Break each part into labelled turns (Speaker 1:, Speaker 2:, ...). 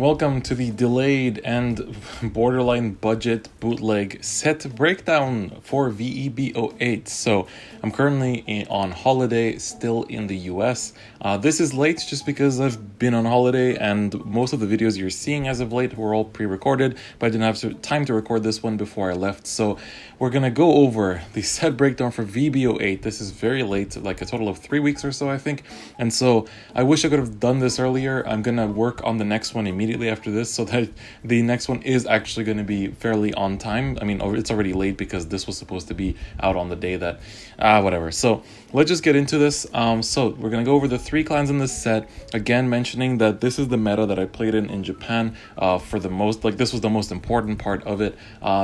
Speaker 1: welcome to the delayed and borderline budget bootleg set breakdown for V-EB08. So I'm currently on holiday, still in the US. This is late just because I've been on holiday and most of the videos you're seeing as of late were all pre-recorded, but I didn't have time to record this one before I left. So we're gonna go over the set breakdown for V-EB08. This is very late, like a total of 3 weeks or so, I think. And so I wish I could have done this earlier. I'm gonna work on the next one immediately after this so that the next one is actually going to be fairly on time. I mean, it's already late because this was supposed to be out on the day that whatever. So let's just get into this. So we're going to go over the 3 clans in this set, again mentioning that this is the meta that I played in Japan for the most, like this was the most important part of it.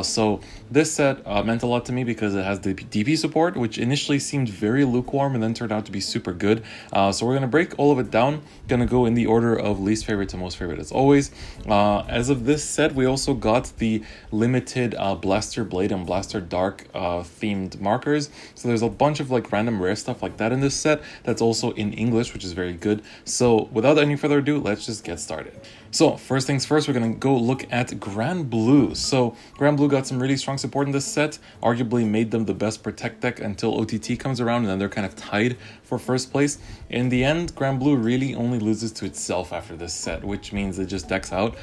Speaker 1: So this set meant a lot to me because it has the DP support, which initially seemed very lukewarm and then turned out to be super good. So we're going to break all of it down, going to go in the order of least favorite to most favorite as always. As of this set, we also got the limited Blaster Blade and Blaster Dark themed markers. So there's a bunch of like random rare stuff like that in this set that's also in English, which is very good. So without any further ado, let's just get started. So first things first, we're going to go look at Granblue. So Granblue got some really strong support in this set, arguably made them the best protect deck until OTT comes around, and then they're kind of tied for first place. In the end, Granblue really only loses to itself after this set, which means it just decks out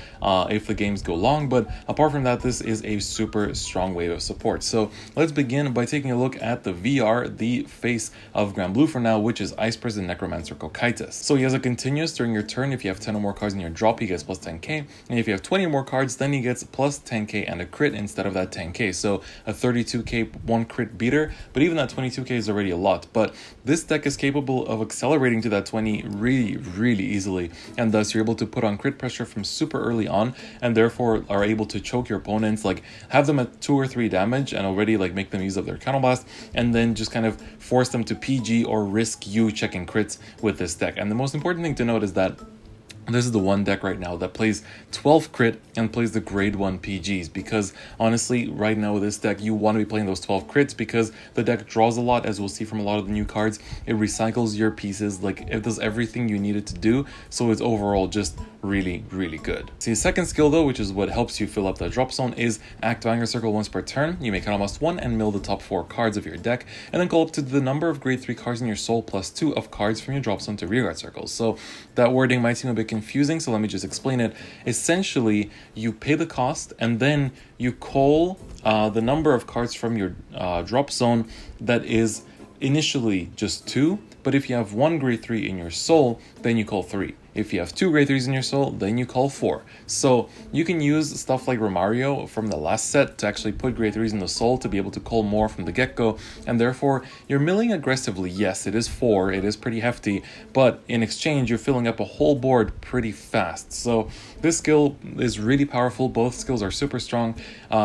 Speaker 1: if the games go long. But apart from that, this is a super strong wave of support. So let's begin by taking a look at the VR, the face of Granblue for now, which is Ice Prison Necromancer Cocytus. So he has a continuous during your turn. If you have 10 or more cards in your drop, he gets plus 10k, and if you have 20 or more cards, then he gets plus 10k and a crit instead of that 10k. So a 32k one crit beater, but even that 22k is already a lot. But this deck is capable of accelerating to that 20 really easily, and thus you're able to put on crit pressure from super early on, and therefore are able to choke your opponents, like have them at 2 or 3 damage and already like make them use up their counterblast, and then just kind of force them to PG or risk you checking crits with this deck. And the most important thing to note is that this is the one deck right now that plays 12 crit and plays the grade 1 PGs, because honestly right now with this deck you want to be playing those 12 crits because the deck draws a lot, as we'll see from a lot of the new cards. It recycles your pieces, like it does everything you need it to do, so it's overall just really good. See, the second skill though, which is what helps you fill up that drop zone, is act Vanguard Circle once per turn. You make an almost 1 and mill the top 4 cards of your deck, and then call up to the number of grade 3 cards in your soul plus 2 of cards from your drop zone to rearguard circles. So that wording might seem a bit confusing, so let me just explain it. Essentially, you pay the cost and then you call the number of cards from your drop zone that is initially just 2, but if you have 1 grade 3 in your soul, then you call 3. If you have 2 grade 3s in your soul, then you call 4. So you can use stuff like Romario from the last set to actually put grade 3s in the soul to be able to call more from the get-go, and therefore you're milling aggressively. Yes, it is 4, it is pretty hefty, but in exchange you're filling up a whole board pretty fast. So this skill is really powerful. Both skills are super strong.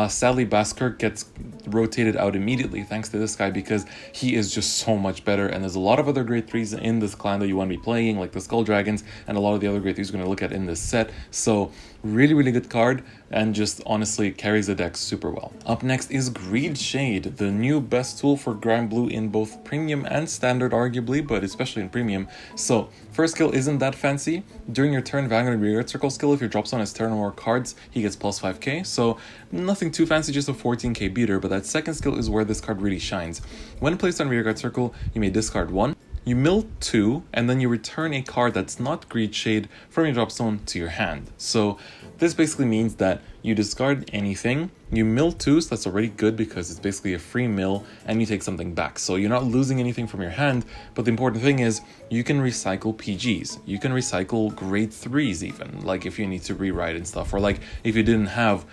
Speaker 1: Sadly, Baskirk gets rotated out immediately thanks to this guy because he is just so much better, and there's a lot of other grade 3s in this clan that you want to be playing, like the Skull Dragons and a lot of the other grade 3s we're going to look at in this set. So really good card, and just honestly carries the deck super well. Up next is Greed Shade, the new best tool for Granblue in both premium and standard arguably, but especially in premium. So first skill isn't that fancy. During your turn, Vanguard Rearguard Circle skill, if your drop zone has 10 or more cards, he gets plus 5k, so nothing too fancy, just a 14k beater. But that second skill is where this card really shines. When placed on Rearguard Circle, you may discard 1, you mill 2, and then you return a card that's not Greed Shade from your drop zone to your hand. So this basically means that you discard anything, you mill 2, so that's already good because it's basically a free mill, and you take something back. So you're not losing anything from your hand, but the important thing is you can recycle PGs. You can recycle grade 3s even, like if you need to rewrite and stuff, or like if you didn't have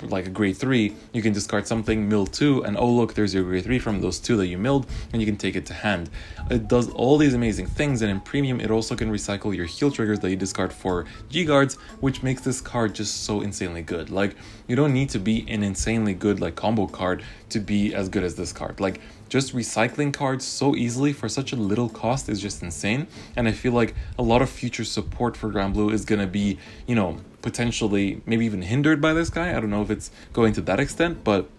Speaker 1: like a grade 3, you can discard something, mill 2, and oh look, there's your grade 3 from those 2 that you milled, and you can take it to hand. It does all these amazing things, and in premium it also can recycle your heal triggers that you discard for G-guards, which makes this card just so insanely good. Like, you don't need to be an insanely good like combo card to be as good as this card. Like, just recycling cards so easily for such a little cost is just insane, and I feel like a lot of future support for Granblue is gonna be, you know, potentially maybe even hindered by this guy. I don't know if it's going to that extent, but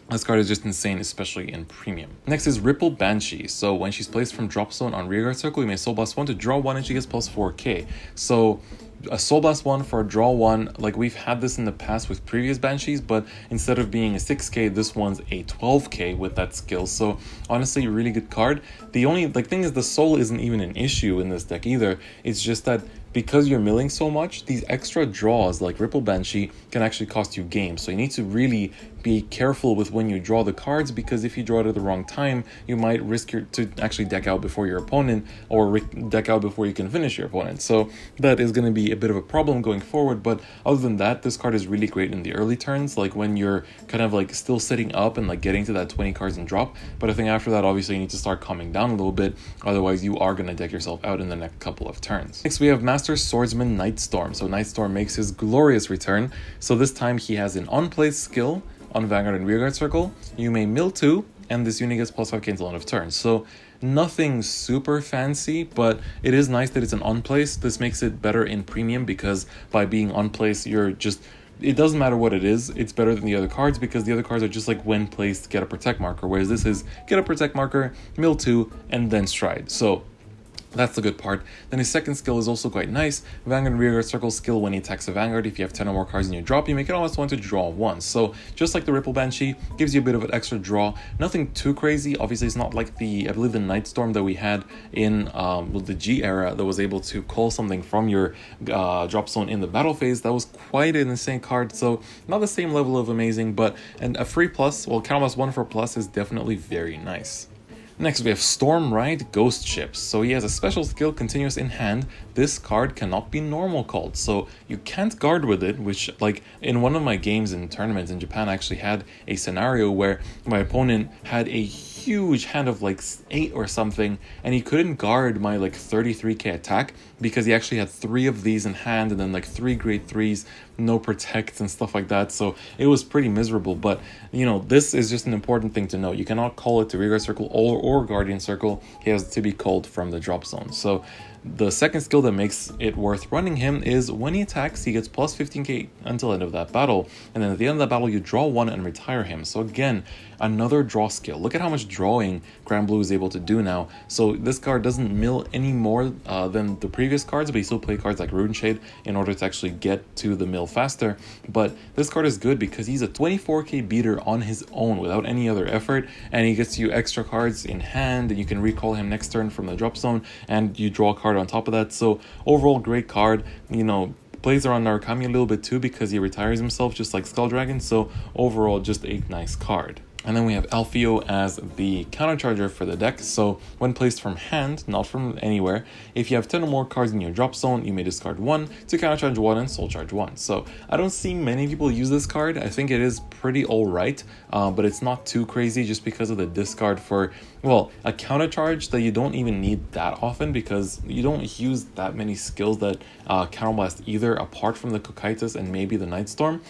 Speaker 1: This card is just insane, especially in premium. Next is Ripple Banshee. So when she's placed from drop zone on rearguard circle, you may Soul Blast 1 to draw 1 and she gets plus 4k. So a Soul Blast 1 for a draw 1, like we've had this in the past with previous Banshees, but instead of being a 6k, this one's a 12k with that skill. So honestly, really good card. The only thing is the soul isn't even an issue in this deck either. It's just that because you're milling so much, these extra draws like Ripple Banshee can actually cost you games. So you need to really be careful with when you draw the cards, because if you draw it at the wrong time, you might risk to actually deck out before your opponent, or deck out before you can finish your opponent. So that is going to be a bit of a problem going forward. But other than that, this card is really great in the early turns, like when you're kind of like still setting up and like getting to that 20 cards and drop. But I think after that, obviously you need to start calming down a little bit, otherwise you are going to deck yourself out in the next couple of turns. Next we have Master Swordsman Nightstorm. So Nightstorm makes his glorious return. So this time he has an on-place skill on Vanguard and Rearguard Circle. You may mill 2, and this unit gets plus 5k until end of turn. So nothing super fancy, but it is nice that it's an on-place. This makes it better in premium, because by being on-place, you're just... it doesn't matter what it is, it's better than the other cards, because the other cards are just like when placed, get a protect marker, whereas this is get a protect marker, mill 2, and then stride. So that's the good part. Then his second skill is also quite nice. Vanguard and Rearguard Circle skill when he attacks a Vanguard. If you have 10 or more cards in your drop, you make it almost one to draw once. So just like the Ripple Banshee, gives you a bit of an extra draw. Nothing too crazy. Obviously, it's not like I believe the Nightstorm that we had in the G era that was able to call something from your drop zone in the battle phase. That was quite an insane card. So not the same level of amazing, but a free plus, well, counterblast 1 for plus is definitely very nice. Next we have Storm Ride Ghost Ships. So he has a special skill, Continuous in Hand. This card cannot be normal called, so you can't guard with it, which like in one of my games in tournaments in Japan, I actually had a scenario where my opponent had a huge hand of like 8 or something, and he couldn't guard my like 33k attack because he actually had 3 of these in hand, and then like 3 grade 3s, no protect and stuff like that. So it was pretty miserable. But you know, this is just an important thing to know. You cannot call it to Rearguard Circle or Guardian Circle. He has to be called from the drop zone. So the second skill that makes it worth running him is when he attacks, he gets plus 15k until end of that battle, and then at the end of that battle you draw 1 and retire him. So again, another draw skill. Look at how much drawing Granblue is able to do now. So this card doesn't mill any more than the previous cards, but he still play cards like Rune Shade in order to actually get to the mill faster. But this card is good because he's a 24k beater on his own without any other effort, and he gets you extra cards in hand, and you can recall him next turn from the drop zone, and you draw a card on top of that. So overall, great card. You know, plays around Narukami a little bit too because he retires himself just like Skull Dragon. So overall, just a nice card. And then we have Alfeo as the countercharger for the deck. So when placed from hand, not from anywhere, if you have 10 or more cards in your drop zone, you may discard 1 to countercharge 1 and soul charge 1. So I don't see many people use this card. I think it is pretty alright, but it's not too crazy just because of the discard for, well, a countercharge that you don't even need that often because you don't use that many skills that counterblast either, apart from the Kokaitis and maybe the Nightstorm.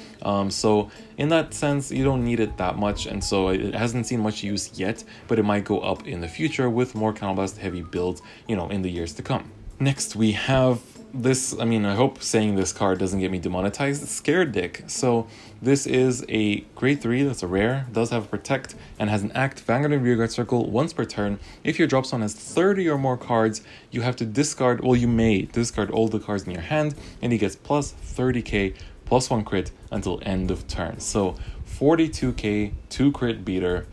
Speaker 1: So in that sense, you don't need it that much, and so it hasn't seen much use yet, but it might go up in the future with more counterblast heavy builds, you know, in the years to come. Next we have this, I mean, I hope saying this card doesn't get me demonetized, Scared Dick. So this is a grade 3, that's a rare, does have a protect, and has an act, Vanguard and Rearguard Circle once per turn. If your drop zone has 30 or more cards, you have to discard, well, you may discard all the cards in your hand, and he gets plus 30k, plus 1 crit until end of turn. So 42k, 2 crit beater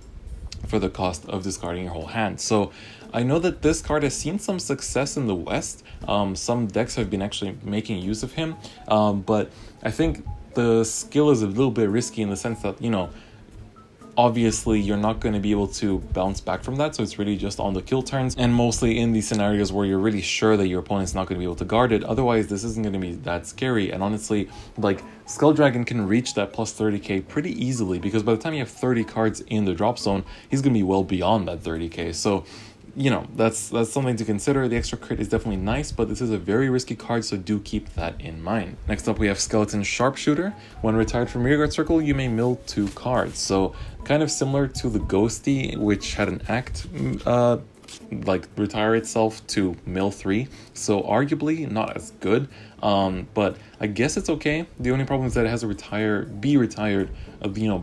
Speaker 1: for the cost of discarding your whole hand. So I know that this card has seen some success in the West. Some decks have been actually making use of him, but I think the skill is a little bit risky in the sense that, you know, obviously you're not going to be able to bounce back from that, so it's really just on the kill turns, and mostly in these scenarios where you're really sure that your opponent's not going to be able to guard it. Otherwise, this isn't going to be that scary. And honestly, like, Skull Dragon can reach that plus 30k pretty easily, because by the time you have 30 cards in the drop zone, he's going to be well beyond that 30k. So, you know, that's something to consider. The extra crit is definitely nice, but this is a very risky card, so do keep that in mind. Next up, we have Skeleton Sharpshooter. When retired from Rearguard Circle, you may mill 2 cards. So kind of similar to the Ghosty, which had an act like retire itself to mill 3, so arguably not as good, but I guess it's okay. The only problem is that it has to be retired,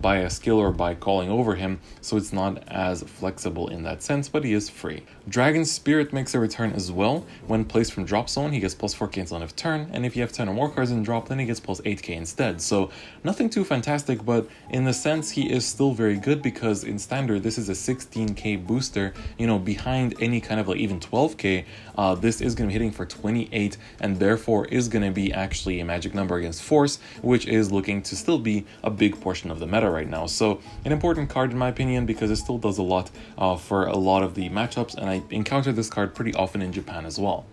Speaker 1: by a skill or by calling over him, so it's not as flexible in that sense, but he is free. Dragon's Spirit makes a return as well. When placed from drop zone, he gets plus 4k until end of turn, and if you have 10 or more cards in drop, then he gets plus 8k instead. So nothing too fantastic, but in the sense he is still very good, because in standard this is a 16k booster, behind any kind of like even 12k. This is going to be hitting for 28, and therefore is going to be actually a magic number against Force, which is looking to still be a big portion of the meta right now. So an important card in my opinion, because it still does a lot for a lot of the matchups, and I encounter this card pretty often in Japan as well.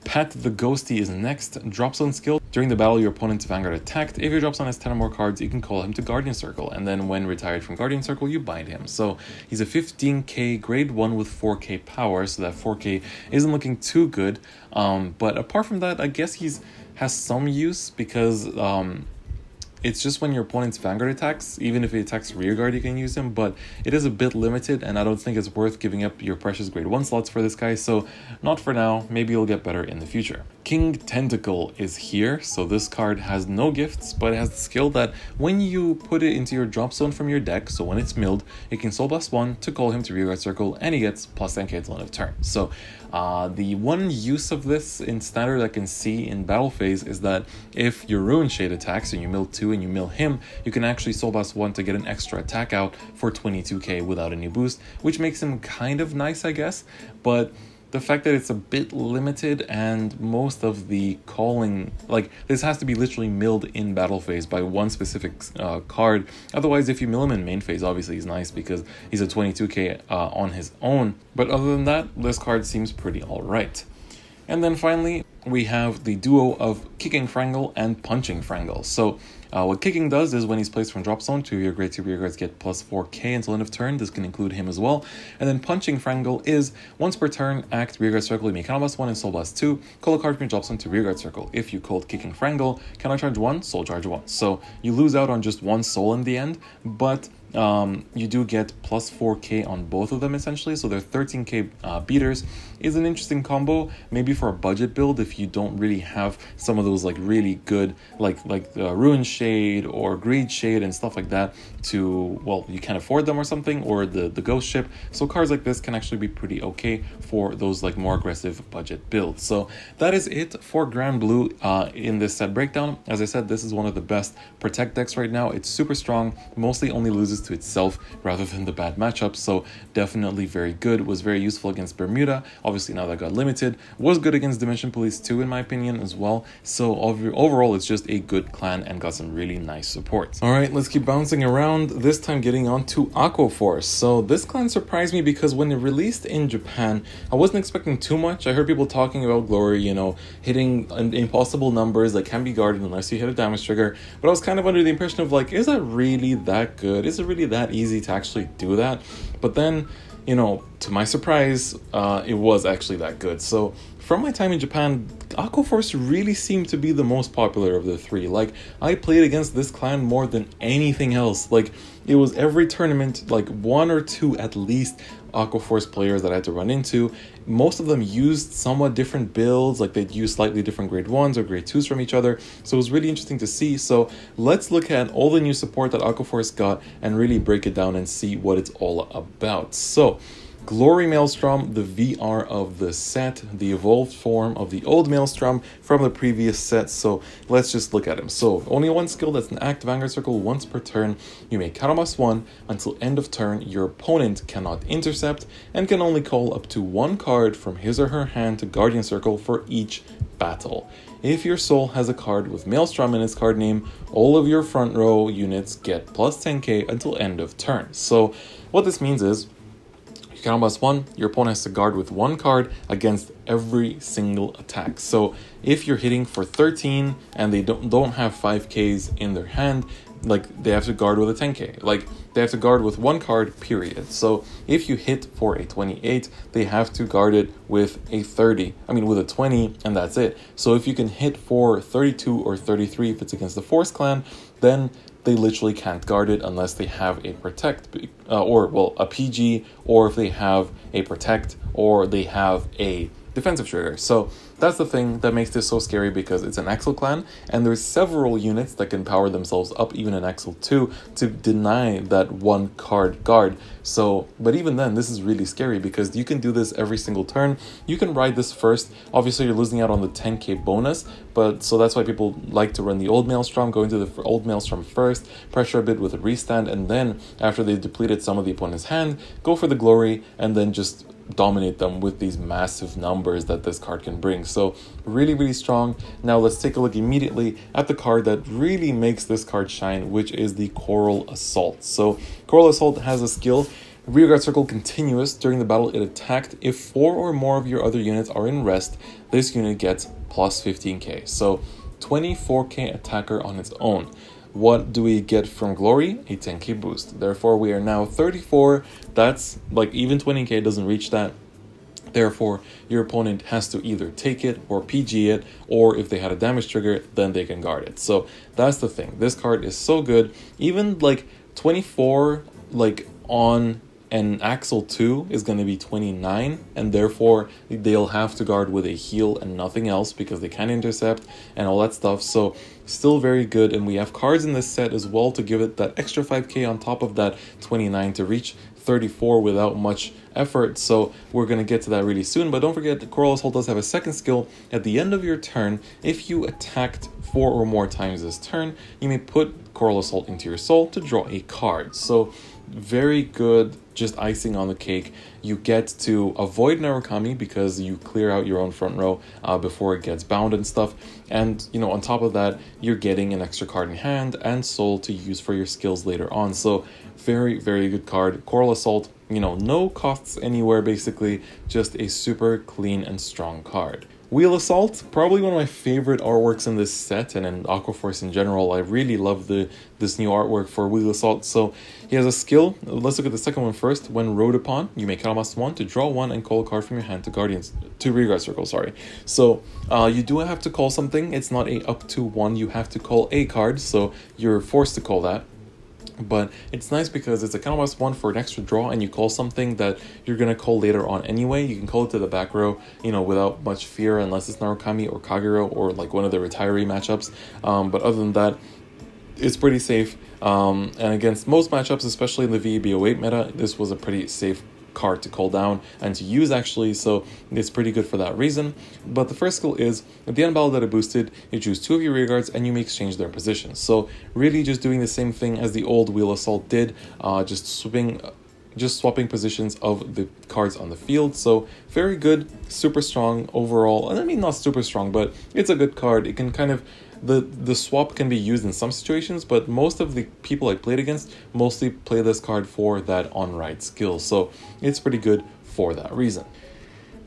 Speaker 1: Pat the Ghosty is next. Drop zone skill. During the battle your opponent's Vanguard attacked. If your drop zone has 10 or more cards, you can call him to Guardian Circle, and then when retired from Guardian Circle, you bind him. So he's a 15k grade 1 with 4k power, so that 4k isn't looking too good. But apart from that, I guess has some use, because it's just when your opponent's Vanguard attacks, even if he attacks rearguard, you can use him, but it is a bit limited, and I don't think it's worth giving up your precious grade 1 slots for this guy, so not for now. Maybe you'll get better in the future. King Tentacle is here, so this card has no gifts, but it has the skill that when you put it into your drop zone from your deck, so when it's milled, you can soul blast 1 to call him to rearguard circle, and he gets plus 10k until end of turn. So the one use of this in standard I can see in battle phase is that if your Ruin Shade attacks and you mill 2 and you mill him, you can actually soul blast 1 to get an extra attack out for 22k without any boost, which makes him kind of nice, I guess. But the fact that it's a bit limited, and most of the calling, like this has to be literally milled in battle phase by one specific card. Otherwise, if you mill him in main phase, obviously he's nice because he's a 22k on his own. But other than that, this card seems pretty alright. And then finally, we have the duo of Kicking Frangle and Punching Frangle. So what Kicking does is when he's placed from drop zone, 2 of your grade 2 rear guards get plus 4k until end of turn. This can include him as well. And then Punching Frangle is once per turn, act rear guard circle, you may counter blast 1 and soul blast 2. Call a card from your drop zone to rear guard circle. If you called Kicking Frangle, counter charge 1, soul charge 1. So you lose out on just 1 soul in the end, but you do get plus 4k on both of them essentially, so they're 13k beaters. Is an interesting combo, maybe for a budget build if you don't really have some of those like really good like Ruin Shade or Greed Shade and stuff like that to, well, you can't afford them or something, or the Ghost Ship. So cards like this can actually be pretty okay for those like more aggressive budget builds. So that is it for Granblue in this set breakdown. As I said, this is one of the best protect decks right now. It's super strong, mostly only loses to itself rather than the bad matchups, so definitely very good. Was very useful against Bermuda, obviously now that got limited. Was good against Dimension Police 2 in my opinion as well. So overall it's just a good clan and got some really nice support. Alright, let's keep bouncing around, this time getting on to Aqua Force. So this clan surprised me because when it released in Japan, I wasn't expecting too much. I heard people talking about Glory, hitting impossible numbers that can be guarded unless you hit a damage trigger, but I was kind of under the impression of like, is that really that good? Is it really that easy to actually do that? But then, to my surprise, it was actually that good. So from my time in Japan, Aqua Force really seemed to be the most popular of the three. Like, I played against this clan more than anything else. Like, it was every tournament, like 1 or 2 at least Aqua Force players that I had to run into. Most of them used somewhat different builds, like they'd use slightly different grade 1s or grade 2s from each other. So it was really interesting to see. So let's look at all the new support that Aqua Force got and really break it down and see what it's all about. So Glory Maelstrom, the VR of the set, the evolved form of the old Maelstrom from the previous set. So let's just look at him. So only one skill, that's an act Vanguard Circle once per turn. You may counterblast 1 until end of turn. Your opponent cannot intercept and can only call up to 1 card from his or her hand to Guardian Circle for each battle. If your soul has a card with Maelstrom in its card name, all of your front row units get plus 10k until end of turn. So what this means is, you counterblast 1, your opponent has to guard with 1 card against every single attack. So if you're hitting for 13 and they don't have 5ks in their hand, like they have to guard with a 10k. Like they have to guard with 1 card, period. So if you hit for a 28, they have to guard it with a 30. With a 20, and that's it. So if you can hit for 32 or 33 if it's against the Force clan, then they literally can't guard it unless they have a protect a PG, or if they have a protect or they have a defensive trigger. So that's the thing that makes this so scary, because it's an Axel clan, and there's several units that can power themselves up, even in Axel 2, to deny that one card guard. So, but even then, this is really scary, because you can do this every single turn. You can ride this first. Obviously, you're losing out on the 10k bonus, but so that's why people like to run the old Maelstrom, go into the old Maelstrom first, pressure a bit with a restand, and then after they've depleted some of the opponent's hand, go for the glory, and then just dominate them with these massive numbers that this card can bring. So really, really strong. Now let's take a look immediately at the card that really makes this card shine, which is the Coral Assault. So Coral Assault has a skill, Rearguard Circle Continuous. During the battle it attacked. If 4 or more of your other units are in rest, this unit gets plus 15k. So 24k attacker on its own. What do we get from Glory? A 10k boost. Therefore, we are now 34. That's like even 20k doesn't reach that. Therefore, your opponent has to either take it or PG it, or if they had a damage trigger, then they can guard it. So that's the thing. This card is so good. Even like 24, like on an Axel 2 is going to be 29, and therefore they'll have to guard with a heal and nothing else, because they can intercept and all that stuff. So still very good, and we have cards in this set as well to give it that extra 5k on top of that 29 to reach 34 without much effort. So we're going to get to that really soon, but don't forget that Coral Assault does have a second skill. At the end of your turn, if you attacked 4 or more times this turn, you may put Coral Assault into your soul to draw a card. So very good, just icing on the cake. You get to avoid Narukami because you clear out your own front row before it gets bound and stuff. And, you know, on top of that, you're getting an extra card in hand and soul to use for your skills later on. So very, very good card. Coral Assault, you know, no costs anywhere, basically, just a super clean and strong card. Wheel Assault, probably one of my favorite artworks in this set and in Aqua Force in general. I really love this new artwork for Wheel Assault. So he has a skill. Let's look at the second one first. When rode upon, you may cast 1 to draw 1 and call a card from your hand to Rearguard Circle, sorry. So you do have to call something. It's not a up to 1. You have to call a card, so you're forced to call that. But it's nice because it's a +1 for an extra draw, and you call something that you're going to call later on anyway. You can call it to the back row, you know, without much fear, unless it's Narukami or Kagero or like one of the retiree matchups. But other than that, it's pretty safe. And against most matchups, especially in the V-EB08 meta, this was a pretty safe card to call down and to use, actually, so it's pretty good for that reason. But the first skill is, at the end battle that it boosted, you choose 2 of your rearguards and you may exchange their positions. So really just doing the same thing as the old Wheel Assault did, just swapping positions of the cards on the field. So very good, super strong overall. And I mean, not super strong, but it's a good card. It can kind of, the swap can be used in some situations, but most of the people I played against mostly play this card for that on-ride skill. So it's pretty good for that reason.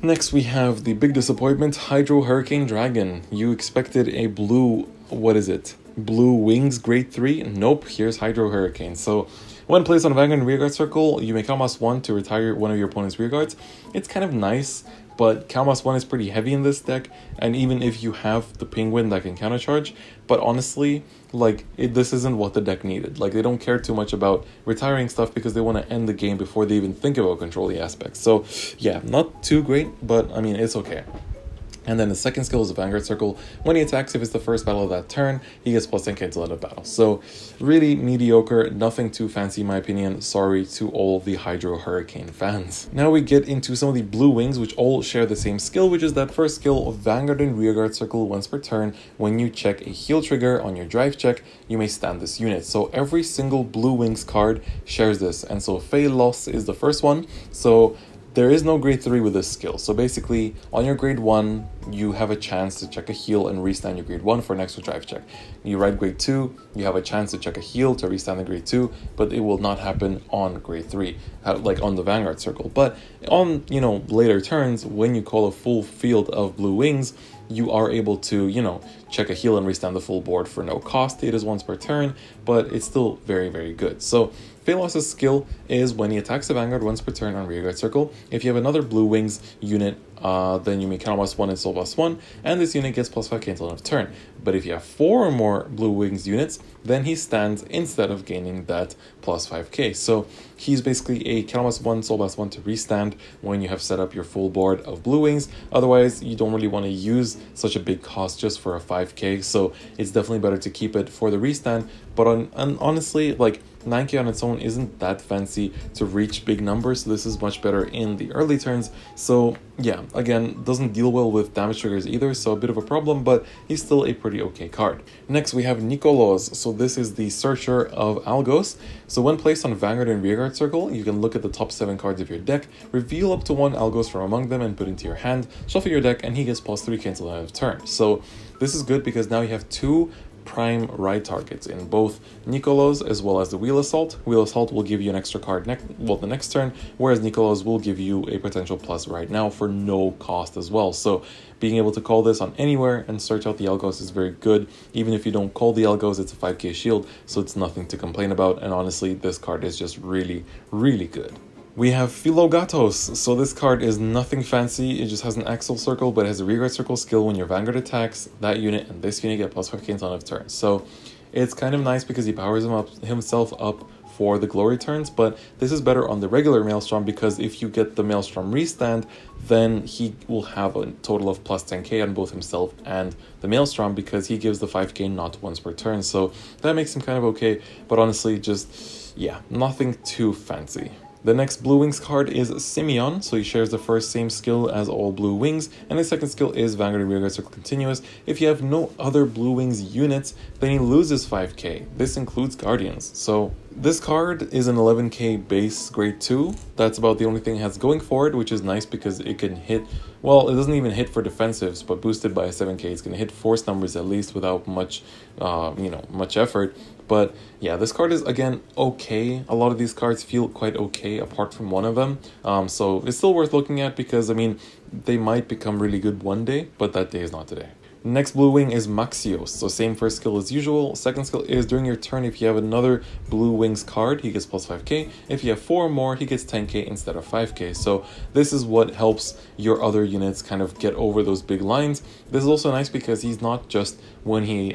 Speaker 1: Next, we have the big disappointment, Hydro Hurricane Dragon. You expected a blue, what is it? Blue Wings grade 3? Nope, here's Hydro Hurricane. So when placed on a Vanguard and Rearguard Circle, you may +1 to retire one of your opponent's rearguards. It's kind of nice, but +1 is pretty heavy in this deck, and even if you have the Penguin that can countercharge, but honestly, like, this isn't what the deck needed. Like, they don't care too much about retiring stuff because they want to end the game before they even think about controlling aspects. So yeah, not too great, but I mean, it's okay. And then the second skill is a Vanguard Circle. When he attacks, if it's the first battle of that turn, he gets +10k until end of battle. So really mediocre, nothing too fancy in my opinion. Sorry to all the Hydro Hurricane fans. Now we get into some of the Blue Wings, which all share the same skill, which is that first skill of Vanguard and Rearguard Circle once per turn. When you check a heal trigger on your drive check, you may stand this unit. So every single Blue Wings card shares this. And so Fey Loss is the first one. So there is no grade 3 with this skill. So basically, on your grade 1, you have a chance to check a heal and restand your grade 1 for an extra drive check. You ride grade 2, you have a chance to check a heal to restand the grade 2, but it will not happen on grade 3, like on the Vanguard Circle. But on, you know, later turns, when you call a full field of Blue Wings, you are able to, you know, check a heal and restand the full board for no cost. It is once per turn, but it's still very, very good. So Phalos' skill is when he attacks the Vanguard once per turn on Rearguard Circle. If you have another Blue Wings unit then you may count +1 and soul +1, and this unit gets +5k until end of turn. But if you have 4 or more blue wings units, then he stands instead of gaining that +5k. So he's basically a count +1, soul +1 to restand when you have set up your full board of blue wings. Otherwise, you don't really want to use such a big cost just for a 5k, so it's definitely better to keep it for the restand. But honestly, like, 9k on its own isn't that fancy to reach big numbers, so this is much better in the early turns. So yeah, again, doesn't deal well with damage triggers either, so a bit of a problem, but he's still a pretty okay card. Next we have Nikolos. So this is the Searcher of Algos. So when placed on Vanguard and Rearguard circle, you can look at the top 7 cards of your deck, reveal up to 1 Algos from among them and put into your hand, shuffle your deck, and he gets +3k until the end of turn. So this is good because now you have 2 prime ride targets in both Nikolos as well as the Wheel Assault. Wheel Assault will give you an extra card the next turn, whereas Nikolos will give you a potential plus right now for no cost as well. So being able to call this on anywhere and search out the Algos is very good. Even if you don't call the Algos, it's a 5k shield, so it's nothing to complain about, and honestly, this card is just really, really good. We have Philogatos. So this card is nothing fancy, it just has an Axle Circle, but it has a Rearguard Circle skill. When your Vanguard attacks, that unit and this unit get +5k until end of turn. So it's kind of nice because he powers himself up for the glory turns, but this is better on the regular Maelstrom because if you get the Maelstrom restand, then he will have a total of +10k on both himself and the Maelstrom because he gives the 5k not once per turn. So that makes him kind of okay, but honestly, just, yeah, nothing too fancy. The next Blue Wings card is Simeon, so he shares the first same skill as all Blue Wings, and his second skill is Vanguard and Rearguard Circle Continuous. If you have no other Blue Wings units, then he loses 5k. This includes Guardians. So this card is an 11k base grade 2. That's about the only thing it has going for it, which is nice because it can hit, well, it doesn't even hit for defensives, but boosted by a 7k, it's going to hit force numbers at least without much, much effort. But yeah, this card is, again, okay. A lot of these cards feel quite okay apart from one of them. So it's still worth looking at because, I mean, they might become really good one day, but that day is not today. Next Blue Wing is Maxios. So same first skill as usual. Second skill is during your turn, if you have another Blue Wings card, he gets +5k. If you have 4 or more, he gets 10k instead of 5k. So this is what helps your other units kind of get over those big lines. This is also nice because he's not just when he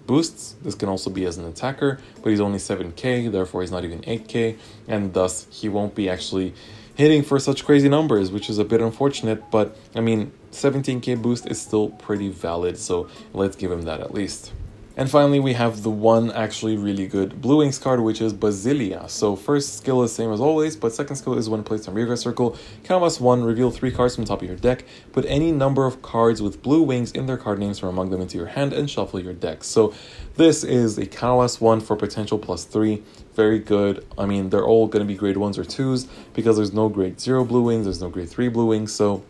Speaker 1: boosts, this can also be as an attacker, but he's only 7k, therefore he's not even 8k, and thus he won't be actually hitting for such crazy numbers, which is a bit unfortunate, but I mean, 17k boost is still pretty valid, so let's give him that at least. And finally, we have the one actually really good Blue Wings card, which is Basilia. So first skill is same as always, but second skill is when placed on Rearguard Circle, count +1, reveal 3 cards from the top of your deck, put any number of cards with Blue Wings in their card names from among them into your hand, and shuffle your deck. So this is a count +1 for potential +3. Very good. I mean, they're all going to be grade 1s or 2s because there's no grade 0 Blue Wings, there's no grade 3 Blue Wings, so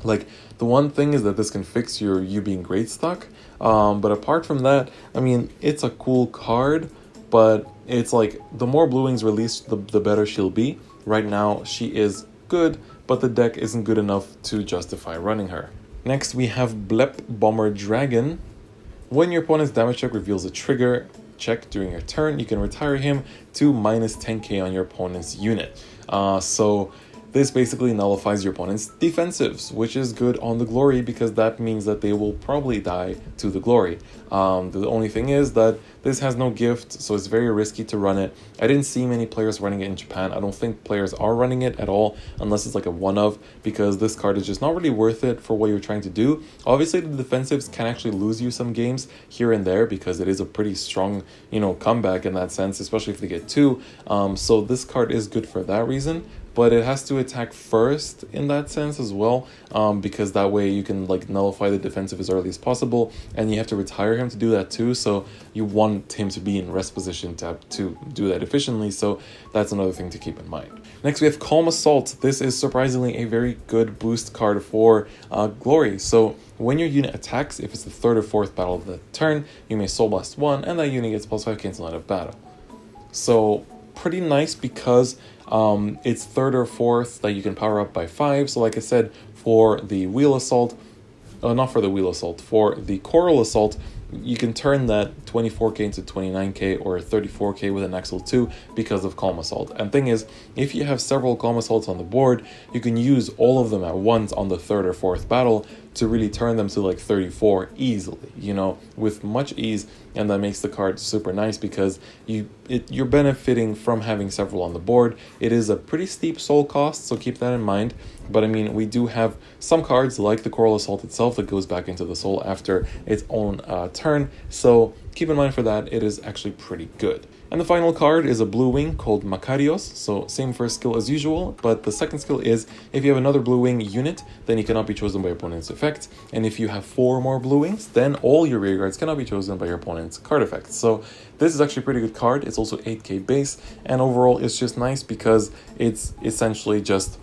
Speaker 1: like, the one thing is that this can fix you being grade stuck, but apart from that, I mean, it's a cool card, but it's like, the more Blue Wings released, the better she'll be. Right now, she is good, but the deck isn't good enough to justify running her. Next, we have Blep Bomber Dragon. When your opponent's damage check reveals a trigger check during your turn, you can retire him to -10k on your opponent's unit. So this basically nullifies your opponent's defensives, which is good on the glory because that means that they will probably die to the glory. The only thing is that this has no gift, so it's very risky to run it. I didn't see many players running it in Japan. I don't think players are running it at all, unless it's like a one-of, because this card is just not really worth it for what you're trying to do. Obviously, the defensives can actually lose you some games here and there because it is a pretty strong, comeback in that sense, especially if they get 2. So this card is good for that reason. But it has to attack first in that sense as well, because that way you can like nullify the defensive as early as possible, and you have to retire him to do that too, so you want him to be in rest position to do that efficiently, so that's another thing to keep in mind. Next we have Calm Assault. This is surprisingly a very good boost card for Glory. So when your unit attacks, if it's the 3rd or 4th battle of the turn, you may Soul Blast 1, and that unit gets +5 until end of battle. So pretty nice because it's 3rd or 4th that you can power up by 5. So like I said, for the Wheel Assault, not for the Wheel Assault, for the Coral Assault, you can turn that 24k into 29k or 34k with an Axle 2 because of Calm Assault. And thing is, if you have several Calm Assaults on the board, you can use all of them at once on the third or fourth battle to really turn them to like 34 easily, you know, with much ease. And that makes the card super nice because you're benefiting from having several on the board. It is a pretty steep soul cost, so keep that in mind. But I mean, we do have some cards like the Coral Assault itself that goes back into the soul after its own turn, so keep in mind for that, it is actually pretty good. And the final card is a blue wing called Makarios, so same first skill as usual, but the second skill is if you have another blue wing unit, then you cannot be chosen by your opponent's effect, and if you have 4 more blue wings, then all your rear guards cannot be chosen by your opponent's card effects. So this is actually a pretty good card. It's also 8k base, and overall it's just nice because it's essentially just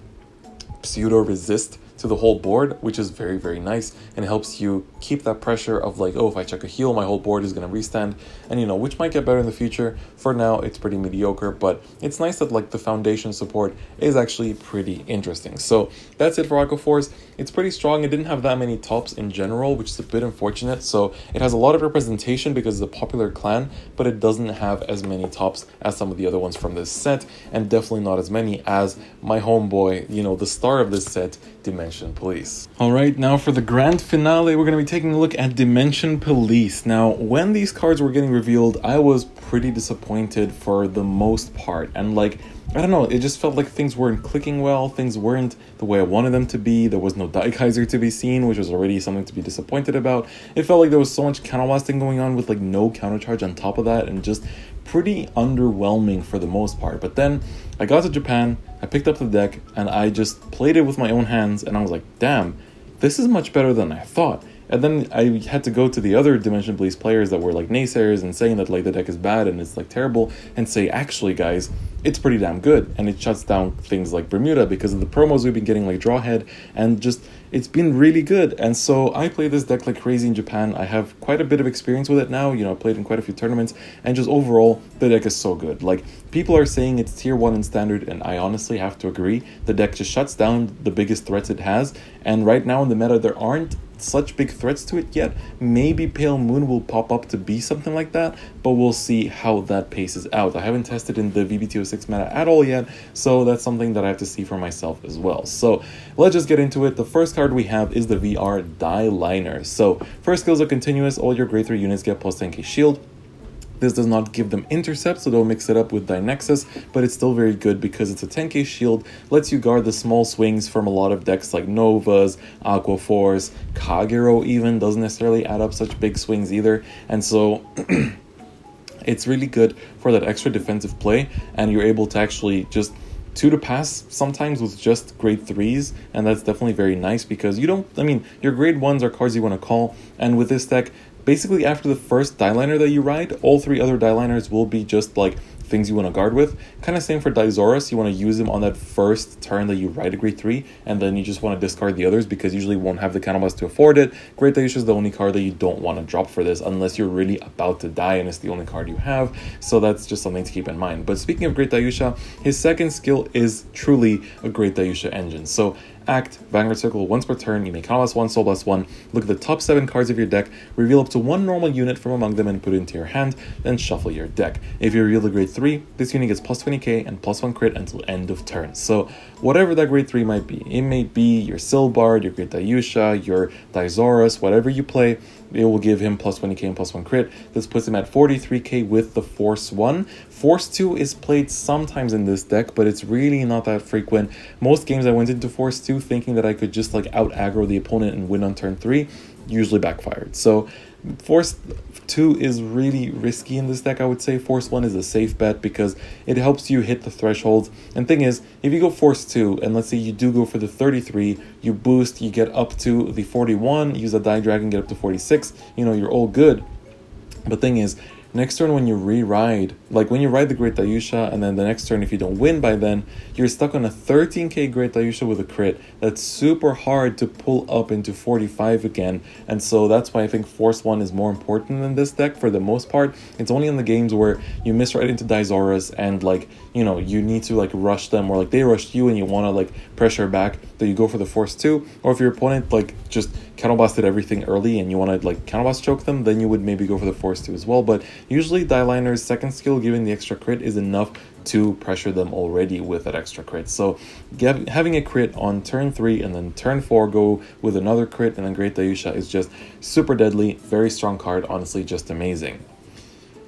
Speaker 1: pseudo resist to the whole board, which is very, very nice, and it helps you keep that pressure of like, oh, if I check a heal, my whole board is going to restand, and you know, which might get better in the future. For now, it's pretty mediocre, but it's nice that like the foundation support is actually pretty interesting. So that's it for Aqua Force. It's pretty strong. It didn't have that many tops in general, which is a bit unfortunate. So it has a lot of representation because it's a popular clan, but it doesn't have as many tops as some of the other ones from this set, and definitely not as many as my homeboy, you know, the star of this set, Dimension Police. Alright, now for the grand finale, we're going to be taking a look at Dimension Police. Now, when these cards were getting revealed, I was pretty disappointed for the most part, and like, I don't know, it just felt like things weren't clicking well, things weren't the way I wanted them to be, there was no Die Kaiser to be seen, which was already something to be disappointed about. It felt like there was so much counter blasting going on with like no counter charge on top of that, and just pretty underwhelming for the most part. But then I got to Japan, I picked up the deck, and I just played it with my own hands, and I was like, damn, this is much better than I thought. And then I had to go to the other Dimension Police players that were like naysayers and saying that like the deck is bad and it's like terrible, and say, actually guys, it's pretty damn good, and it shuts down things like Bermuda because of the promos we've been getting like Drawhead, and just it's been really good. And so I play this deck like crazy in Japan. I have quite a bit of experience with it now, you know, I played in quite a few tournaments, and just overall the deck is so good. Like, people are saying it's tier 1 in standard, and I honestly have to agree. The deck just shuts down the biggest threats it has, and right now in the meta there aren't such big threats to it yet. Maybe Pale Moon will pop up to be something like that, but we'll see how that paces out. I haven't tested in the VBT06 meta at all yet, so that's something that I have to see for myself as well. So let's just get into it. The first card we have is the VR Die Liner. So first skills are continuous. All your grade 3 units get plus 10k shield. This does not give them intercept, so don't mix it up with Dynexus, but it's still very good because it's a 10k shield, lets you guard the small swings from a lot of decks like Novas, Aqua Force, Kagero even, doesn't necessarily add up such big swings either, and so it's really good for that extra defensive play, and you're able to actually just 2 to pass sometimes with just grade 3s, and that's definitely very nice because you don't, I mean, your grade 1s are cards you want to call, and with this deck, basically after the first Die Liner that you ride, all 3 other Die Liners will be just like things you want to guard with. Kind of same for Dizoras, you want to use them on that first turn that you ride a grade 3, and then you just want to discard the others because usually you won't have the counterblast to afford it. Great Dayusha is the only card that you don't want to drop for this unless you're really about to die and it's the only card you have, so that's just something to keep in mind. But speaking of Great Dayusha, his second skill is truly a Great Dayusha engine. So act, Vanguard Circle once per turn, you may counterblast 1, soul blast 1, look at the top 7 cards of your deck, reveal up to 1 normal unit from among them and put it into your hand, then shuffle your deck. If you reveal the grade 3, this unit gets plus 20k and plus 1 crit until end of turn. So whatever that grade 3 might be, it may be your Silbard, your Great Dayusha, your Dizoras, whatever you play, it will give him plus 20k and plus 1 crit. This puts him at 43k with the Force 1. Force 2 is played sometimes in this deck, but it's really not that frequent. Most games I went into Force 2 thinking that I could just like out aggro the opponent and win on turn 3, usually backfired. So Force 2 is really risky in this deck, I would say. Force 1 is a safe bet because it helps you hit the thresholds. And thing is, if you go Force 2, and let's say you do go for the 33, you boost, you get up to the 41, use a Die Dragon, get up to 46, you know, you're all good. But thing is, next turn when you re-ride, like when you ride the Great Dayusha, and then the next turn if you don't win by then, you're stuck on a 13k Great Dayusha with a crit. That's super hard to pull up into 45 again, and so that's why I think Force 1 is more important than this deck for the most part. It's only in the games where you miss right into Dizoras and like, you know, you need to like rush them, or like they rushed you and you want to like pressure back, that you go for the Force 2, or if your opponent like just counterblasted everything early and you want to like counterblast choke them, then you would maybe go for the Force 2 as well. But usually Die-Liner's second skill, giving the extra crit, is enough to pressure them already with that extra crit. So having a crit on turn 3 and then turn 4 go with another crit and then Great Dayusha is just super deadly, very strong card, honestly just amazing.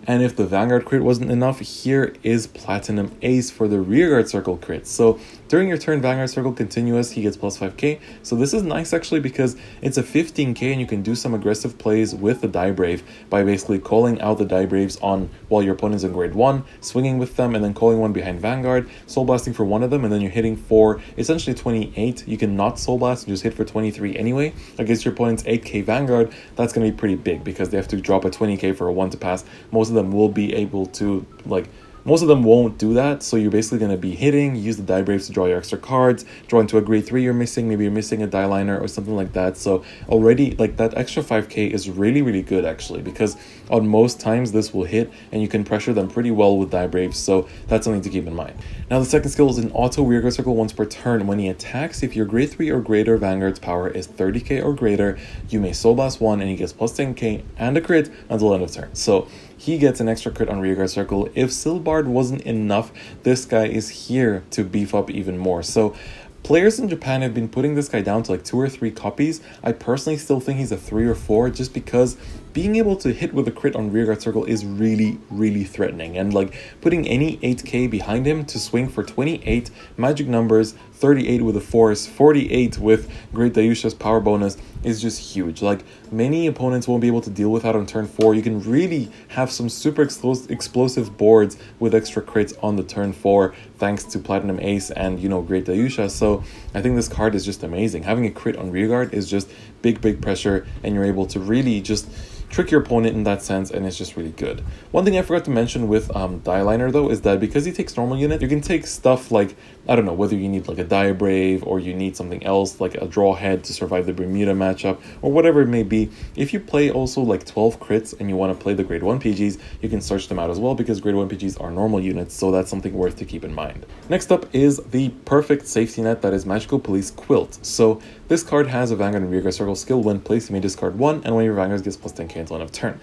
Speaker 1: And if the Vanguard crit wasn't enough, here is Platinum Ace for the rearguard circle crit. So during your turn, Vanguard circle continuous, he gets plus 5k. So this is nice actually because it's a 15k and you can do some aggressive plays with the Die Brave by basically calling out the Die Braves on while your opponent's in grade 1, swinging with them and then calling one behind Vanguard, soul blasting for one of them, and then you're hitting for essentially 28. You can not soul blast and just hit for 23 anyway. Against your opponent's 8k Vanguard, that's going to be pretty big because they have to drop a 20k for a 1 to pass. Most of them will be able to, like, most of them won't do that, so you're basically going to be hitting, use the Die Braves to draw your extra cards, draw into a grade 3 you're missing, maybe you're missing a Die Liner or something like that. So already, like, that extra 5k is really, really good actually, because on most times this will hit and you can pressure them pretty well with Die Braves, so that's something to keep in mind. Now the second skill is an auto rearguard circle once per turn. When he attacks, if your grade 3 or greater Vanguard's power is 30k or greater, you may soul blast one and he gets plus 10k and a crit until end of turn. So he gets an extra crit on rearguard circle. If Silbard wasn't enough, this guy is here to beef up even more. So players in Japan have been putting this guy down to like 2 or 3 copies. I personally still think he's a 3 or 4 just because being able to hit with a crit on rearguard circle is really, really threatening. And like putting any 8k behind him to swing for 28 magic numbers, 38 with a Force, 48 with Great Dayusha's power bonus is just huge. Like many opponents won't be able to deal with that on turn 4. You can really have some super explosive boards with extra crits on the turn 4 thanks to Platinum Ace and, you know, Great Dayusha. So I think this card is just amazing. Having a crit on rearguard is just big pressure, and you're able to really just trick your opponent in that sense, and it's just really good. One thing I forgot to mention with Die Liner though is that because he takes normal unit, you can take stuff like, I don't know, whether you need like a Die Brave or you need something else like a draw head to survive the Bermuda matchup or whatever it may be. If you play also like 12 crits and you want to play the grade 1 PGs, you can search them out as well because grade 1 PGs are normal units, so that's something worth to keep in mind. Next up is the perfect safety net that is Magical Police Quilt. So this card has a Vanguard and Rearguard Circle skill. When placed, you may discard 1, and when your Vanguard gets plus 10k until end of turn.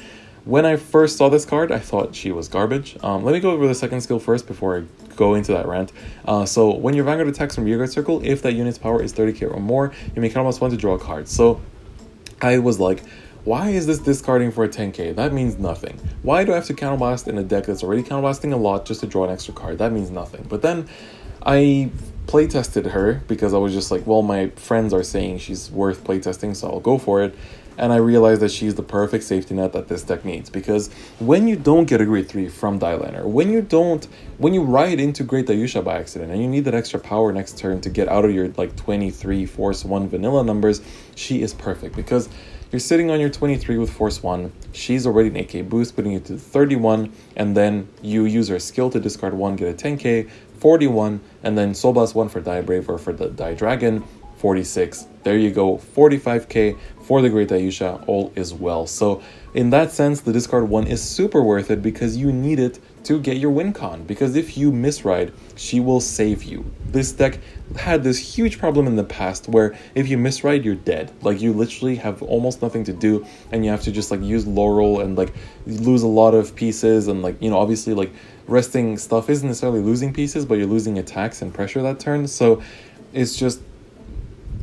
Speaker 1: When I first saw this card, I thought she was garbage. Let me go over the second skill first before I go into that rant. So when your Vanguard attacks from Rearguard Circle, if that unit's power is 30k or more, you may counterblast 1 to draw a card. So I was like, why is this discarding for a 10k? That means nothing. Why do I have to counterblast in a deck that's already counterblasting a lot just to draw an extra card? That means nothing. But then I playtested her because I was just like, well, my friends are saying she's worth playtesting, so I'll go for it. And I realized that she's the perfect safety net that this deck needs, because when you don't get a grade 3 from Die Liner, when you ride into Great Dayusha by accident and you need that extra power next turn to get out of your like 23 Force 1 vanilla numbers, she is perfect because you're sitting on your 23 with Force 1, she's already an 8k boost, putting you to 31, and then you use her skill to discard 1, get a 10k, 41, and then Soul Blast 1 for Die Brave or for the Die Dragon, 46. There you go, 45k for the Great Dayusha, all is well. So in that sense, the discard 1 is super worth it because you need it to get your win con, because if you misride, she will save you. This deck had this huge problem in the past where if you misride, you're dead. Like you literally have almost nothing to do and you have to just like use Laurel and like lose a lot of pieces, and like, you know, obviously like resting stuff isn't necessarily losing pieces, but you're losing attacks and pressure that turn. So it's just,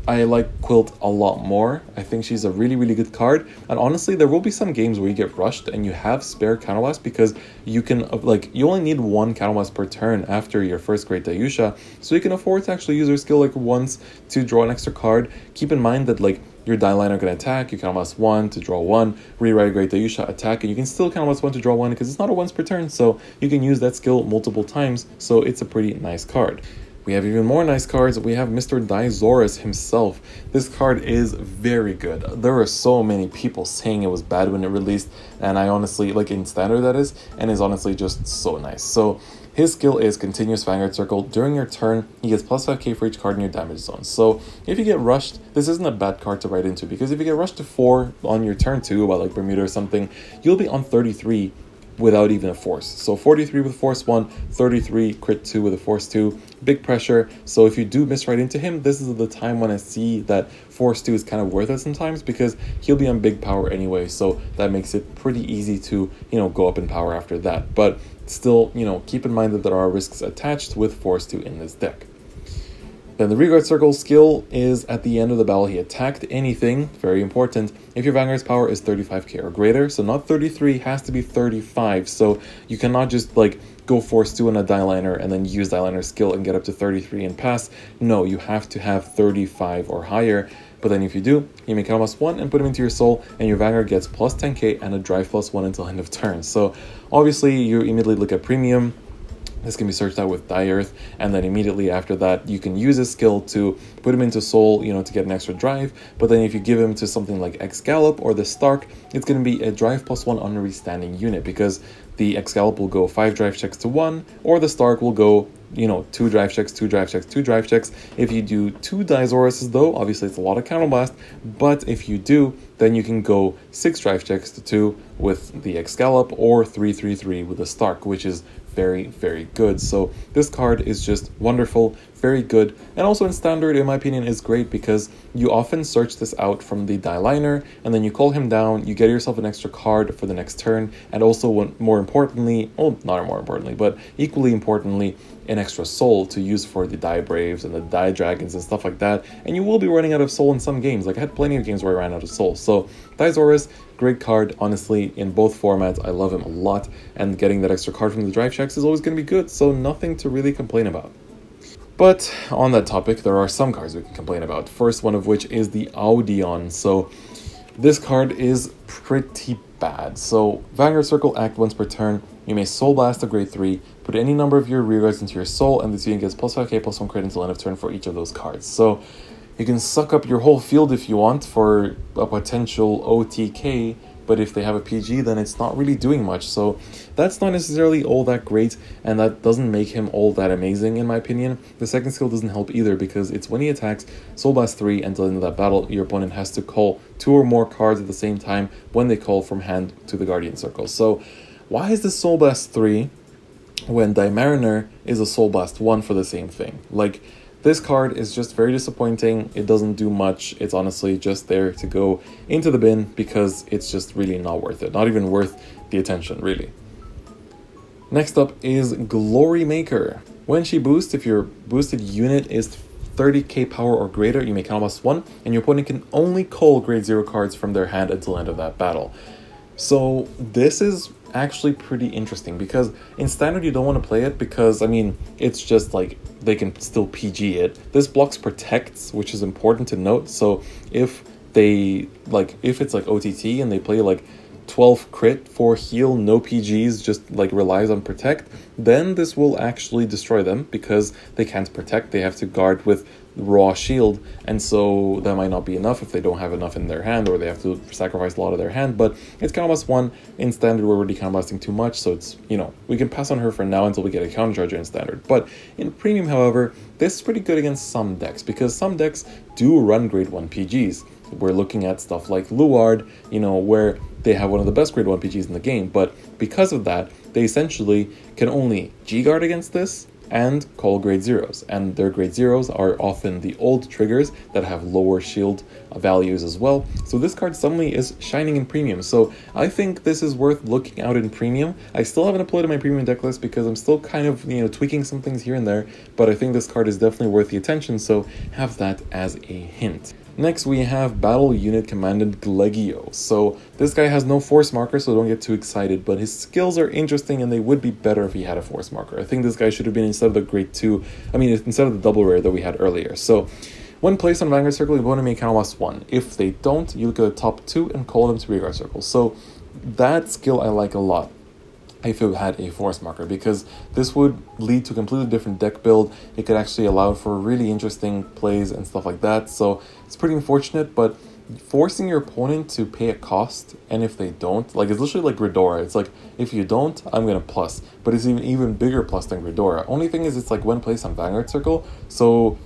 Speaker 1: I like Quilt a lot more. I think she's a really, really good card. And honestly, there will be some games where you get rushed and you have spare counterblast because you can, like, you only need 1 counterblast per turn after your first Great Dayusha. So you can afford to actually use her skill like once to draw an extra card. Keep in mind that, like, your Die Liner can attack, you counterblast 1 to draw 1, rewrite Great Dayusha, attack, and you can still counterblast 1 to draw 1 because it's not a once per turn, so you can use that skill multiple times, so it's a pretty nice card. We have even more nice cards. We have Mr. Daisaurus himself. This card is very good. There were so many people saying it was bad when it released, and I honestly, like in standard that is, and is honestly just so nice. So his skill is Continuous Vanguard Circle. During your turn, he gets plus 5k for each card in your damage zone. So if you get rushed, this isn't a bad card to write into, because if you get rushed to 4 on your turn 2 by like Bermuda or something, you'll be on 33 without even a force. So 43 with force 1, 33 crit 2 with a force 2, big pressure. So if you do miss right into him, this is the time when I see that force 2 is kind of worth it sometimes, because he'll be on big power anyway, so that makes it pretty easy to, go up in power after that. But still, keep in mind that there are risks attached with force 2 in this deck. Then the Rearguard Circle skill is at the end of the battle he attacked anything, very important, if your Vanguard's power is 35k or greater, so not 33, has to be 35, so you cannot just go force 2 on a die-liner and then use die-liner skill and get up to 33 and pass. No, you have to have 35 or higher, but then if you do, you make almost 1 and put him into your soul, and your Vanguard gets plus 10k and a drive plus 1 until end of turn. So obviously you immediately look at premium. This can be searched out with Die Earth, and then immediately after that, you can use his skill to put him into Soul, to get an extra drive. But then if you give him to something like Excalibur or the Stark, it's going to be a drive plus 1 on a restanding unit, because the Excalibur will go 5 drive checks to 1, or the Stark will go 2 drive checks, 2 drive checks, 2 drive checks. If you do 2 Dizauruses though, obviously it's a lot of counterblast, but if you do, then you can go 6 drive checks to 2 with the Excalibur, or 3-3-3 with the Stark, which is very, very good. So this card is just wonderful, very good, and also in standard, in my opinion, is great because you often search this out from the die liner, and then you call him down, you get yourself an extra card for the next turn, and also more importantly, not more importantly, but equally importantly, an extra soul to use for the die braves and the die dragons and stuff like that. And you will be running out of soul in some games. I had plenty of games where I ran out of soul. So Dizaurus, great card, honestly, in both formats. I love him a lot, and getting that extra card from the drive checks is always going to be good, so nothing to really complain about. But on that topic, there are some cards we can complain about. First one of which is the Audion. So this card is pretty bad. So Vanguard Circle, act once per turn. You may Soul Blast a grade 3, put any number of your rearguards into your soul, and this unit gets plus 5k plus 1 crit until end of turn for each of those cards. So you can suck up your whole field if you want for a potential OTK, but if they have a PG, then it's not really doing much. So that's not necessarily all that great, and that doesn't make him all that amazing in my opinion. The second skill doesn't help either, because it's when he attacks, Soul Blast 3 until the end of that battle, your opponent has to call 2 or more cards at the same time when they call from hand to the Guardian Circle. So why is this Soul Blast 3 when Dimariner is a Soul Blast 1 for the same thing? This card is just very disappointing. It doesn't do much. It's honestly just there to go into the bin because it's just really not worth it. Not even worth the attention, really. Next up is Glory Maker. When she boosts, if your boosted unit is 30k power or greater, you may count plus 1, and your opponent can only call grade 0 cards from their hand until the end of that battle. So this is actually pretty interesting, because in standard you don't want to play it because, it's just they can still PG it. This blocks protects, which is important to note. So if they if it's OTT and they play 12 crit for heal, no PGs, just relies on protect, then this will actually destroy them because they can't protect. They have to guard with raw shield, and so that might not be enough if they don't have enough in their hand, or they have to sacrifice a lot of their hand. But it's counterblast 1. In standard we're already counterblasting too much, so it's, we can pass on her for now until we get a countercharger in standard. But in premium, however, this is pretty good against some decks, because some decks do run grade 1 PGs. We're looking at stuff like Luard, where they have one of the best grade 1 PGs in the game, but because of that, they essentially can only G-guard against this and call grade 0s, and their grade 0s are often the old triggers that have lower shield values as well. So this card suddenly is shining in premium, so I think this is worth looking out in premium. I still haven't uploaded my premium deck list because I'm still kind of tweaking some things here and there, but I think this card is definitely worth the attention, so have that as a hint. Next, we have Battle Unit Commandant Glegio. So this guy has no force marker, so don't get too excited, but his skills are interesting and they would be better if he had a force marker. I think this guy should have been instead of the grade 2, instead of the double rare that we had earlier. So when placed on Vanguard Circle, your opponent may counterblast 1. If they don't, you look at the top 2 and call them to Rearguard Circle. So that skill I like a lot if it had a force marker, because this would lead to a completely different deck build. It could actually allow for really interesting plays and stuff like that. So it's pretty unfortunate, but forcing your opponent to pay a cost, and if they don't, it's literally like Gridora. It's if you don't, I'm gonna plus, but it's even bigger plus than Gridora. Only thing is, it's when placed on Vanguard Circle, so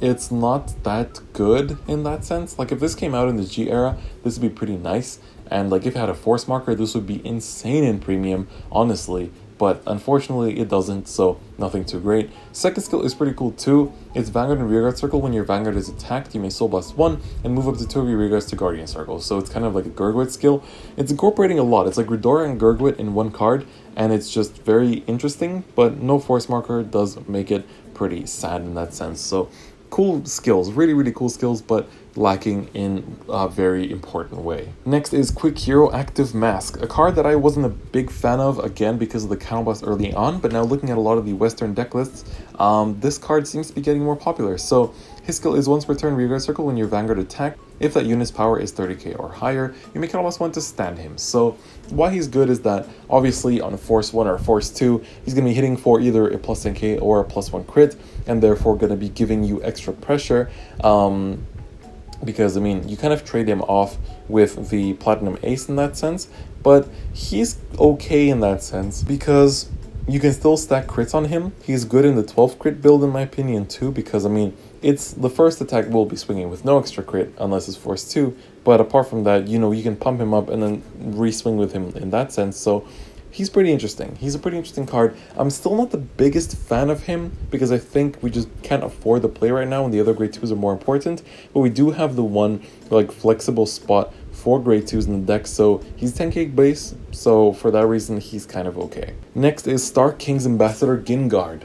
Speaker 1: it's not that good in that sense. Like if this came out in the G era, this would be pretty nice. And like if it had a force marker, this would be insane in premium, honestly. But unfortunately it doesn't, so nothing too great. Second skill is pretty cool too. It's Vanguard and Rearguard Circle. When your Vanguard is attacked, you may Soul Blast 1 and move up to 2 of your Rearguards to Guardian Circle. So it's kind of like a Gurgwit skill. It's incorporating a lot. It's like Redora and Gurgwit in one card, and it's just very interesting, but no force marker does make it pretty sad in that sense. So cool skills, really, really cool skills, but lacking in a very important way. Next is Quick Hero Active Mask, a card that I wasn't a big fan of, again, because of the counterblast early on, but now looking at a lot of the Western deck lists, this card seems to be getting more popular. So his skill is once per turn Rearguard Circle when your Vanguard attack. If that unit's power is 30k or higher, you may counterblast 1 to stand him. So why he's good is that obviously on a Force 1 or a Force 2, he's going to be hitting for either a plus 10k or a plus 1 crit, and therefore going to be giving you extra pressure. Because, I mean, you kind of trade him off with the Platinum Ace in that sense, but he's okay in that sense because you can still stack crits on him. He's good in the 12 crit build in my opinion too, because, I mean, it's the first attack will be swinging with no extra crit unless it's Force 2, but apart from that, you know, you can pump him up and then re-swing with him in that sense, so he's pretty interesting. He's a pretty interesting card. I'm still not the biggest fan of him because I think we just can't afford the play right now and the other grade 2s are more important, but we do have the one like flexible spot for grade 2s in the deck, so he's 10k base, so for that reason he's kind of okay. Next is Stark King's Ambassador Gingard.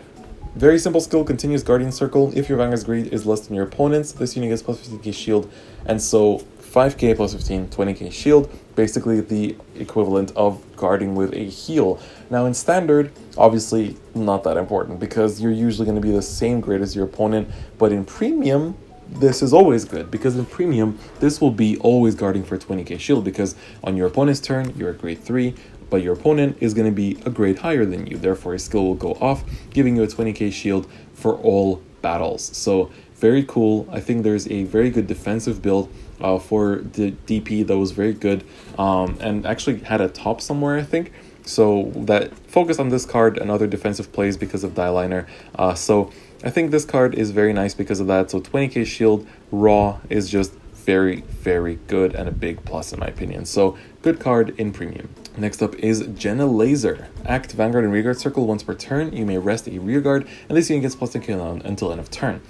Speaker 1: Very simple skill, continuous Guardian Circle. If your Vanguard's grade is less than your opponent's, this unit gets plus 15k shield, and so 5k plus 15, 20k shield, basically the equivalent of guarding with a heal. Now in standard, obviously not that important because you're usually going to be the same grade as your opponent, but in premium, this is always good because in premium, this will be always guarding for 20k shield because on your opponent's turn, you're at grade 3, but your opponent is going to be a grade higher than you, therefore his skill will go off, giving you a 20k shield for all battles. So very cool. I think there's a very good defensive build for the DP that was very good and actually had a top somewhere, I think. So that focused on this card and other defensive plays because of Die Liner. So I think this card is very nice because of that. So 20k shield raw is just very, very good and a big plus in my opinion. So good card in premium. Next up is Jenna Laser. Act Vanguard and Rearguard Circle once per turn. You may rest a Rearguard and this unit gets plus 10k until end of turn.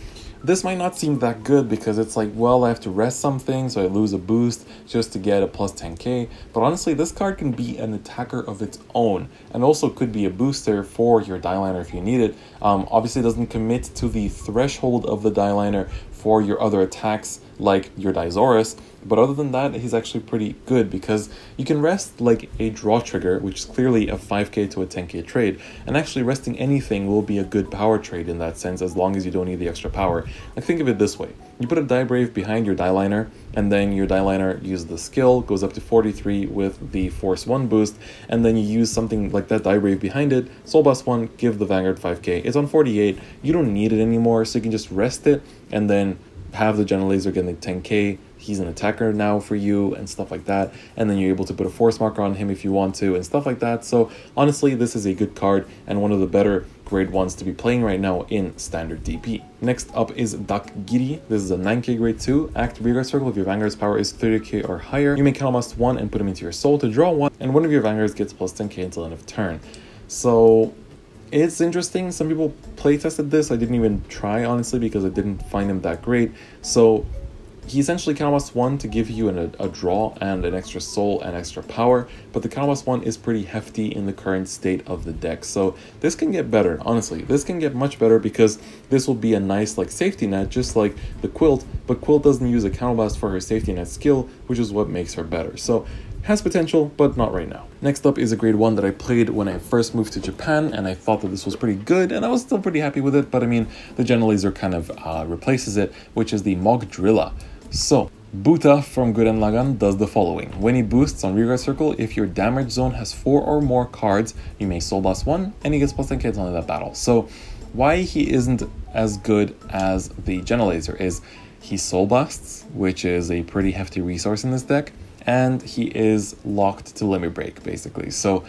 Speaker 1: This might not seem that good because it's like, well, I have to rest something, so I lose a boost just to get a plus 10k. But honestly, this card can be an attacker of its own and also could be a booster for your Die Liner if you need it. Obviously, it doesn't commit to the threshold of the Die Liner for your other attacks like your Dizoris, but other than that, he's actually pretty good because you can rest like a draw trigger, which is clearly a 5k to a 10k trade, and actually resting anything will be a good power trade in that sense as long as you don't need the extra power. Like think of it this way, you put a Die Brave behind your Die Liner, and then your Die Liner uses the skill, goes up to 43 with the Force 1 boost, and then you use something like that Die Brave behind it, Soul Blast 1, give the Vanguard 5k, it's on 48, you don't need it anymore, so you can just rest it, and then have the Jenna Laser getting 10k, he's an attacker now for you and stuff like that, and then you're able to put a force marker on him if you want to and stuff like that. So honestly, this is a good card and one of the better grade 1s to be playing right now in standard DP. Next up is Dakgiri. This is a 9k grade 2. Act Rearguard Circle. If your Vanguard's power is 30k or higher, you may counterblast 1 and put him into your soul to draw 1, and one of your Vanguards gets plus 10k until end of turn. So it's interesting. Some people play tested this. I didn't even try, honestly, because I didn't find him that great. So he essentially counterblast 1 to give you a draw and an extra soul and extra power, but the counterblast 1 is pretty hefty in the current state of the deck. So this can get better, honestly. This can get much better because this will be a nice like safety net, just like the Quilt, but Quilt doesn't use a counterblast for her safety net skill, which is what makes her better. So has potential, but not right now. Next up is a grade 1 that I played when I first moved to Japan, and I thought that this was pretty good, and I was still pretty happy with it, but I mean, the Jenna Laser kind of replaces it, which is the Mog Drilla. So, Buta from Gurren Lagann does the following. When he boosts on Rearguard Circle, if your damage zone has 4 or more cards, you may Soul Blast 1, and he gets plus 10k on that battle. So, why he isn't as good as the Jenna Laser is he Soul Blasts, which is a pretty hefty resource in this deck, and he is locked to Limit Break, basically. So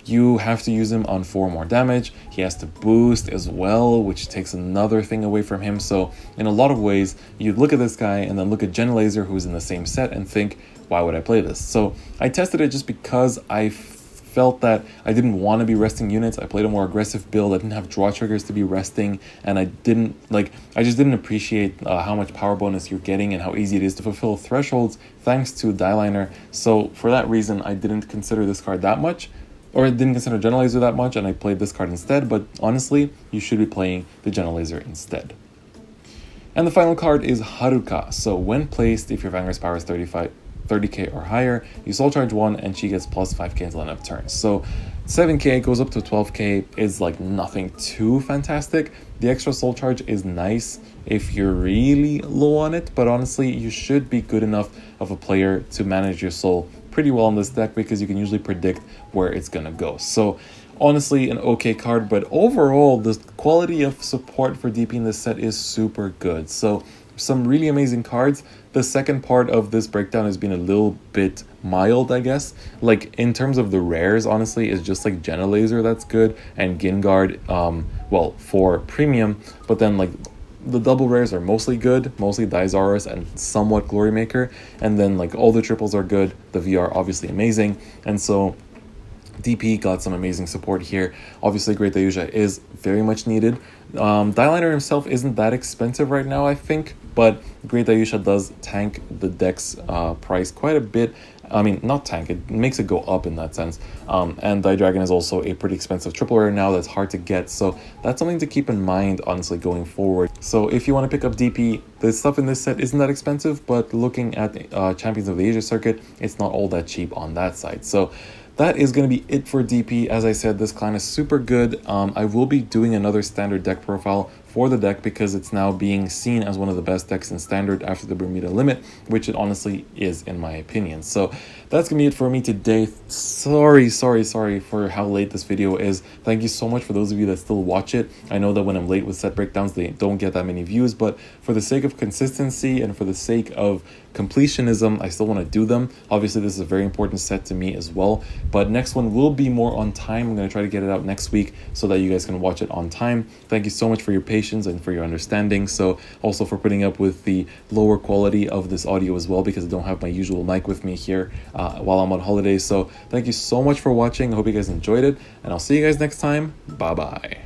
Speaker 1: you have to use him on 4 more damage. He has to boost as well, which takes another thing away from him. So in a lot of ways, you look at this guy and then look at Gen Laser, who's in the same set, and think, why would I play this? So I tested it just because I felt that I didn't want to be resting units. I played a more aggressive build. I didn't have draw triggers to be resting, and I just didn't appreciate how much power bonus you're getting and how easy it is to fulfill thresholds thanks to Dieliner. So for that reason, I didn't consider this card that much, or I didn't consider Gen Laser that much, and I played this card instead. But honestly, you should be playing the Gen Laser instead. And the final card is Haruka. So when placed, if your Vanguard's power is 30k or higher, you soul charge 1 and she gets plus 5k until end of turn. So 7k goes up to 12k is like nothing too fantastic. The extra soul charge is nice if you're really low on it, but honestly you should be good enough of a player to manage your soul pretty well in this deck, because you can usually predict where it's gonna go. So honestly an okay card, but overall the quality of support for DP in this set is super good. So some really amazing cards. The second part of this breakdown has been a little bit mild, I guess. Like in terms of the rares, honestly, it's just like Gen Laser that's good, and Vanguard, well, for premium, but then like the double rares are mostly good, mostly Dizaurus and somewhat Glory Maker, and then like all the triples are good. The VR obviously amazing, and so DP got some amazing support here. Obviously, Great Dayusha is very much needed. Dieliner himself isn't that expensive right now, I think, but Great Dayusha does tank the deck's price quite a bit. I mean, not tank, it makes it go up in that sense. And Dragon is also a pretty expensive triple rare now that's hard to get, so that's something to keep in mind, honestly, going forward. So if you want to pick up DP, the stuff in this set isn't that expensive, but looking at Champions of the Asia circuit, it's not all that cheap on that side. So that is going to be it for DP. As I said, this clan is super good. I will be doing another standard deck profile for the deck because it's now being seen as one of the best decks in standard after the Bermuda limit, which it honestly is in my opinion. So that's gonna be it for me today. Sorry for how late this video is. Thank you so much for those of you that still watch it. I know that when I'm late with set breakdowns, they don't get that many views, but for the sake of consistency and for the sake of completionism, I still want to do them. Obviously, this is a very important set to me as well, but next one will be more on time. I'm going to try to get it out next week so that you guys can watch it on time. Thank you so much for your patience and for your understanding. So also for putting up with the lower quality of this audio as well, because I don't have my usual mic with me here while I'm on holiday. So thank you so much for watching. I hope you guys enjoyed it, and I'll see you guys next time. Bye bye.